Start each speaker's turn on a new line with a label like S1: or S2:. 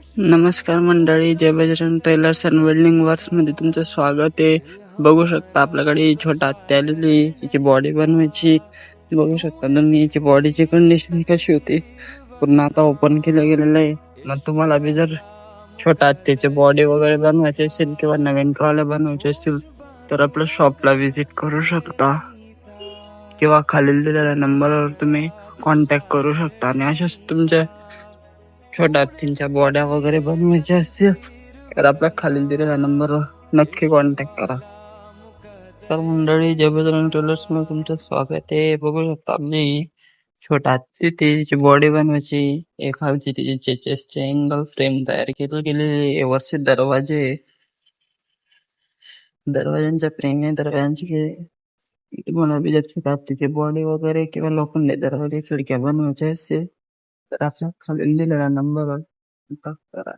S1: नमस्कार मंडळी, Jai Bajrang trailers and welding works मध्ये तुमचं स्वागत आहे. बघू शकता आपल्याकडे ही छोटा हत्ती आलेली, हिची बॉडी बनवायची. बघू शकता तुम्ही हिची बॉडीची कंडिशन कशी होती. पूर्ण आता ओपन केलं गेलेलं आहे. मग तुम्हाला बी जर छोटा हत्तीची बॉडी वगैरे बनवायची असेल किंवा नवीन ट्रॉल्या बनवायचे असतील तर आपल्या शॉपला व्हिजिट करू शकता किंवा खालील दिलेल्या नंबरवर तुम्ही कॉन्टॅक्ट करू शकता. आणि अशाच तुमच्या छोट्या हत्तींच्या बॉड्या वगैरे बनवायच्या असतील तर आपल्या खालील दिलेल्या नंबरवर नक्की कॉन्टॅक्ट करा. तर मंडळी, जय बजरंग ट्रेलर्स मध्ये तुमचं स्वागत आहे. बघू शकता आपली छोटा हत्ती तिची बॉडी बनवायची. एक खालची तिची चेचेसचे अँगल फ्रेम तयार केलेली आहे. वरचे दरवाजांच्या फ्रेम आहे. दरवाजांची तुम्हाला बी जर छोट्या हत्तीची बॉडी वगैरे किंवा लोखंडी दरवाजे खिडक्या बनवायच्या असतील तर आपल्या खालील दिलेल्या नंबरवर कॉन्टॅक्ट करा.